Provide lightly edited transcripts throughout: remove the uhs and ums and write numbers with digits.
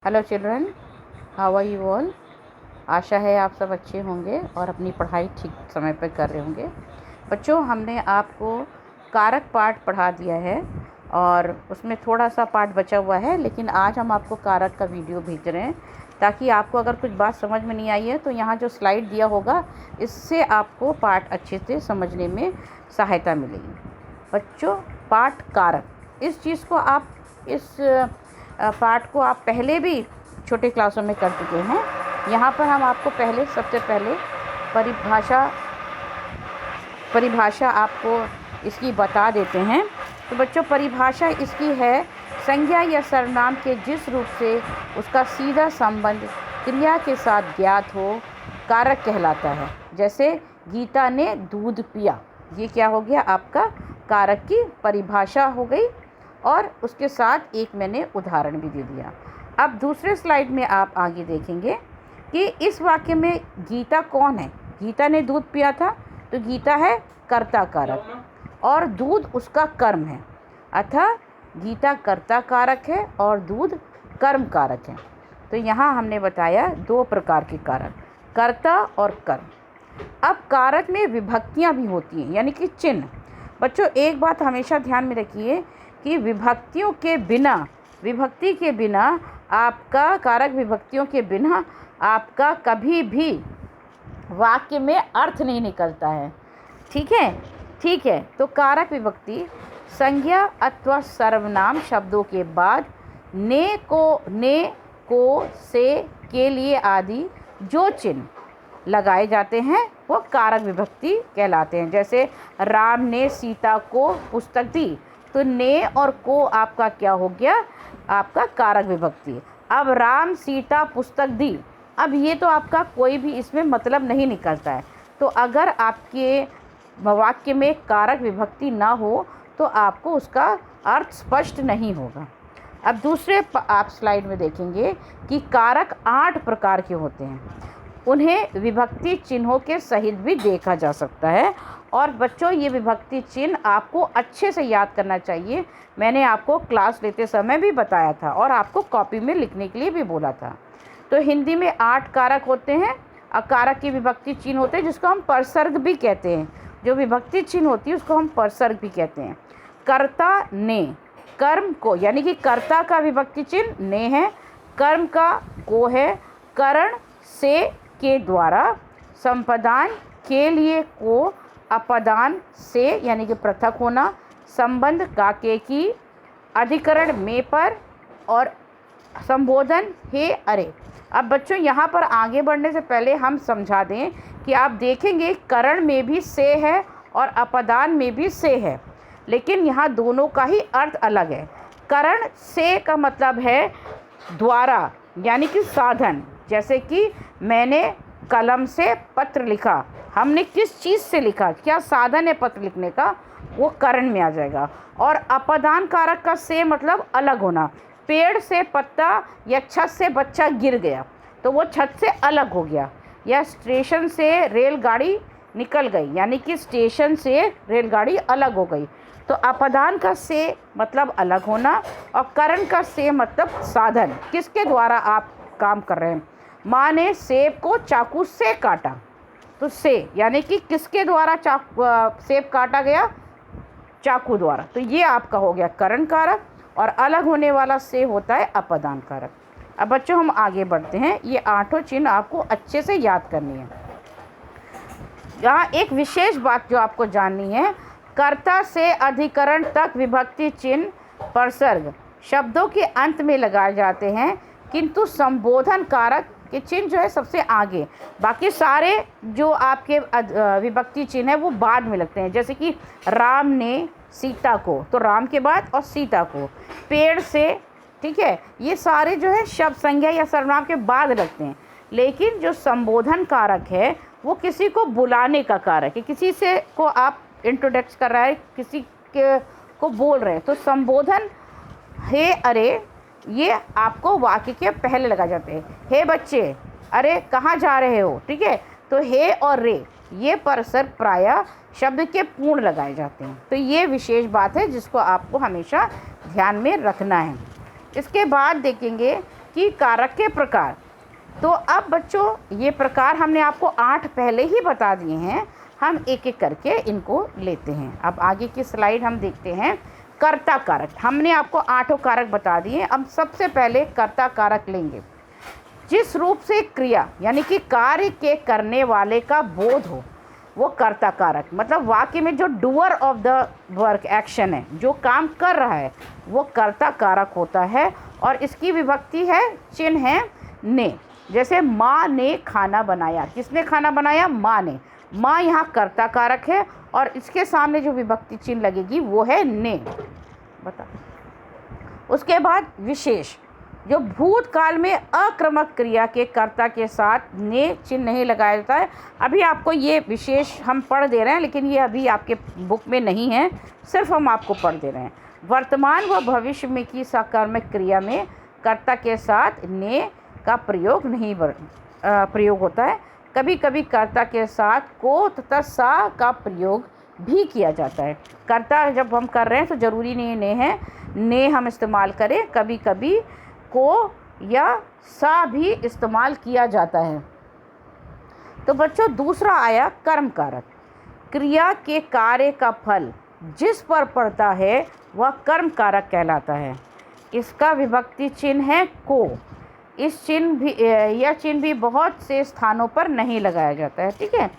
Hello children, how are you all. आशा है आप सब अच्छे होंगे और अपनी पढ़ाई ठीक समय पर कर रहे होंगे। बच्चों, हमने आपको कारक पाठ पढ़ा दिया है और उसमें थोड़ा सा पाठ बचा हुआ है, लेकिन आज हम आपको कारक का वीडियो भेज रहे हैं ताकि आपको अगर कुछ बात समझ में नहीं आई है तो यहाँ जो स्लाइड दिया होगा इससे आपको पाठ अच्छे से समझने में सहायता मिलेगी। बच्चों, पाठ कारक, इस चीज़ को आप इस पाठ को आप पहले भी छोटे क्लासों में कर चुके हैं। यहाँ पर हम आपको सबसे पहले परिभाषा आपको इसकी बता देते हैं। तो बच्चों, परिभाषा इसकी है, संज्ञा या सर्वनाम के जिस रूप से उसका सीधा संबंध क्रिया के साथ ज्ञात हो कारक कहलाता है। जैसे गीता ने दूध पिया, ये क्या हो गया, आपका कारक की परिभाषा हो गई और उसके साथ एक मैंने उदाहरण भी दे दिया। अब दूसरे स्लाइड में आप आगे देखेंगे कि इस वाक्य में गीता कौन है। गीता ने दूध पिया था, तो गीता है कर्ता कारक और दूध उसका कर्म है। अतः गीता कर्ता कारक है और दूध कर्म कारक है। तो यहाँ हमने बताया दो प्रकार के कारक, कर्ता और कर्म। अब कारक में विभक्तियाँ भी होती हैं, यानी कि चिन्ह। बच्चों, एक बात हमेशा ध्यान में रखिए कि विभक्ति के बिना आपका कारक विभक्तियों के बिना आपका कभी भी वाक्य में अर्थ नहीं निकलता है। ठीक है। तो कारक विभक्ति संज्ञा अथवा सर्वनाम शब्दों के बाद ने, को, से, के लिए आदि जो चिन्ह लगाए जाते हैं वो कारक विभक्ति कहलाते हैं। जैसे राम ने सीता को पुस्तक दी, तो ने और को आपका क्या हो गया, आपका कारक विभक्ति। अब राम सीता पुस्तक दी, अब ये तो आपका कोई भी इसमें मतलब नहीं निकलता है। तो अगर आपके वाक्य में कारक विभक्ति ना हो तो आपको उसका अर्थ स्पष्ट नहीं होगा। अब दूसरे आप स्लाइड में देखेंगे कि कारक 8 प्रकार के होते हैं। उन्हें विभक्ति चिन्हों के सहित भी देखा जा सकता है। और बच्चों, ये विभक्ति चिन्ह आपको अच्छे से याद करना चाहिए। मैंने आपको क्लास लेते समय भी बताया था और आपको कॉपी में लिखने के लिए भी बोला था। तो हिंदी में 8 कारक होते हैं। कारक की विभक्ति चिन्ह होते हैं जिसको हम परसर्ग भी कहते हैं। जो विभक्ति चिन्ह होती है उसको हम परसर्ग भी कहते हैं। कर्ता ने, कर्म को, यानी कि कर्ता का विभक्ति चिन्ह ने है, कर्म का को है, करण से, के द्वारा, संपदान के लिए को, अपदान से यानी कि पृथक होना, संबंध का के की, अधिकरण में पर और संबोधन हे अरे। अब बच्चों, यहाँ पर आगे बढ़ने से पहले हम समझा दें कि आप देखेंगे करण में भी से है और अपदान में भी से है, लेकिन यहाँ दोनों का ही अर्थ अलग है। करण से का मतलब है द्वारा, यानी कि साधन। जैसे कि मैंने कलम से पत्र लिखा, हमने किस चीज़ से लिखा, क्या साधन है पत्र लिखने का, वो करण में आ जाएगा। और अपदान कारक का से मतलब अलग होना। पेड़ से पत्ता या छत से बच्चा गिर गया तो वो छत से अलग हो गया। या स्टेशन से रेलगाड़ी निकल गई, यानी कि स्टेशन से रेलगाड़ी अलग हो गई। तो अपदान का से मतलब अलग होना और करण का से मतलब साधन, किसके द्वारा आप काम कर रहे हैं। माँ ने सेब को चाकू से काटा, तो से यानी कि किसके द्वारा सेब काटा गया, चाकू द्वारा। तो ये आपका हो गया करण कारक और अलग होने वाला से होता है अपदान कारक। अब बच्चों, हम आगे बढ़ते हैं। ये 8 चिन्ह आपको अच्छे से याद करनी है। यहाँ एक विशेष बात जो आपको जाननी है, कर्ता से अधिकरण तक विभक्ति चिन्ह परसर्ग शब्दों के अंत में लगाए जाते हैं, किंतु संबोधन कारक के चिन्ह जो है सबसे आगे। बाकी सारे जो आपके विभक्ति चिन्ह है वो बाद में लगते हैं। जैसे कि राम ने सीता को, तो राम के बाद और सीता को, पेड़ से, ठीक है, ये सारे जो है शब्द संज्ञा या सर्वनाम के बाद लगते हैं। लेकिन जो संबोधन कारक है वो किसी को बुलाने का कारक है। किसी से को आप इंट्रोडक्ट कर रहा है, किसी के को बोल रहे हैं, तो संबोधन हे अरे ये आपको वाक्य के पहले लगा जाते हैं। हे बच्चे, अरे कहाँ जा रहे हो, ठीक है। तो हे और रे ये परसर्ग प्रायः शब्द के पूर्ण लगाए जाते हैं। तो ये विशेष बात है जिसको आपको हमेशा ध्यान में रखना है। इसके बाद देखेंगे कि कारक के प्रकार। तो अब बच्चों ये प्रकार हमने आपको 8 पहले ही बता दिए हैं, हम एक एक करके इनको लेते हैं। अब आगे की स्लाइड हम देखते हैं। कर्ता कारक, हमने आपको 8 कारक बता दिए। अब सबसे पहले कर्ता कारक लेंगे। जिस रूप से क्रिया यानी कि कार्य के करने वाले का बोध हो वो कर्ता कारक, मतलब वाक्य में जो doer of the work action है, जो काम कर रहा है, वो कर्ता कारक होता है। और इसकी विभक्ति है, चिन्ह है ने। जैसे माँ ने खाना बनाया, किसने खाना बनाया? माँ ने। माँ यहाँ कर्ता कारक है और इसके सामने जो विभक्ति चिन्ह लगेगी वो है ने। बता। उसके बाद विशेष, जो भूतकाल में अक्रमक क्रिया के कर्ता के साथ ने चिन्ह नहीं लगाया जाता है। अभी आपको ये विशेष हम पढ़ दे रहे हैं, लेकिन ये अभी आपके बुक में नहीं है, सिर्फ हम आपको पढ़ दे रहे हैं। वर्तमान व भविष्य में की सकर्मक क्रिया में कर्ता के साथ ने का प्रयोग नहीं प्रयोग होता है। कभी कभी कर्ता के साथ को तथा सा का प्रयोग भी किया जाता है। कर्ता जब हम कर रहे हैं तो ज़रूरी नहीं ने है, ने हम इस्तेमाल करें, कभी कभी को या सा भी इस्तेमाल किया जाता है। तो बच्चों दूसरा आया कर्म कारक। क्रिया के कार्य का फल जिस पर पड़ता है वह कर्म कारक कहलाता है। इसका विभक्ति चिन्ह है को। इस चिन्ह भी यह चिन्ह भी बहुत से स्थानों पर नहीं लगाया जाता है, ठीक है।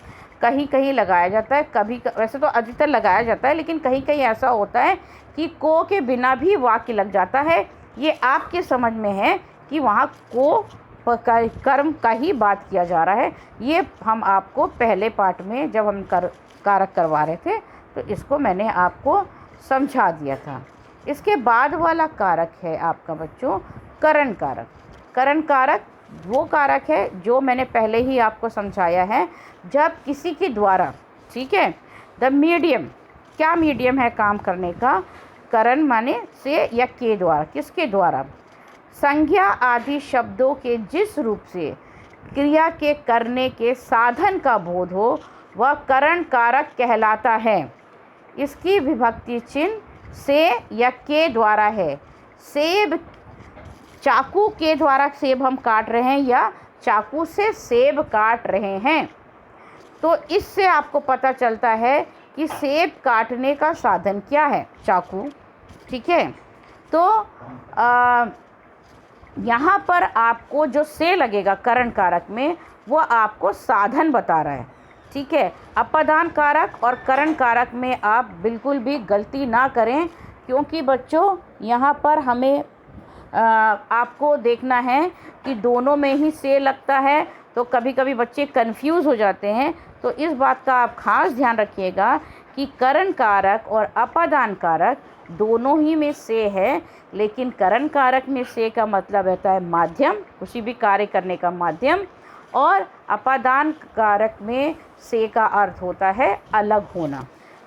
कहीं कहीं लगाया जाता है, कभी वैसे तो अधिकतर लगाया जाता है, लेकिन कहीं कहीं ऐसा होता है कि को के बिना भी वाक्य लग जाता है। ये आपके समझ में है कि वहाँ को कर्म का ही बात किया जा रहा है। ये हम आपको पहले पार्ट में जब हम कारक करवा रहे थे तो इसको मैंने आपको समझा दिया था। इसके बाद वाला कारक है आपका बच्चों करण कारक। करण कारक वो कारक है जो मैंने पहले ही आपको समझाया है, जब किसी के द्वारा, ठीक है, द मीडियम, क्या मीडियम है काम करने का? करण माने से या के द्वारा, किसके द्वारा? संज्ञा आदि शब्दों के जिस रूप से क्रिया के करने के साधन का बोध हो वह करण कारक कहलाता है। इसकी विभक्ति चिन्ह से या के द्वारा है। सेब, चाकू के द्वारा सेब हम काट रहे हैं या चाकू से सेब काट रहे हैं, तो इससे आपको पता चलता है कि सेब काटने का साधन क्या है? चाकू, ठीक है। तो यहाँ पर आपको जो से लगेगा करण कारक में वो आपको साधन बता रहा है, ठीक है। अपादान कारक और करण कारक में आप बिल्कुल भी गलती ना करें, क्योंकि बच्चों यहाँ पर हमें आपको देखना है कि दोनों में ही से लगता है, तो कभी कभी बच्चे कंफ्यूज हो जाते हैं। तो इस बात का आप खास ध्यान रखिएगा कि करण कारक और अपादान कारक दोनों ही में से है, लेकिन करण कारक में से का मतलब रहता है माध्यम, किसी भी कार्य करने का माध्यम, और अपादान कारक में से का अर्थ होता है अलग होना।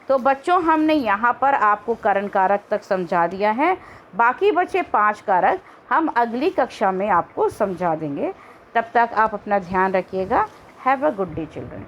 तो बच्चों हमने यहाँ पर आपको करण कारक तक समझा दिया है, बाकी बचे 5 कारक हम अगली कक्षा में आपको समझा देंगे। तब तक आप अपना ध्यान रखिएगा। Have a good day children.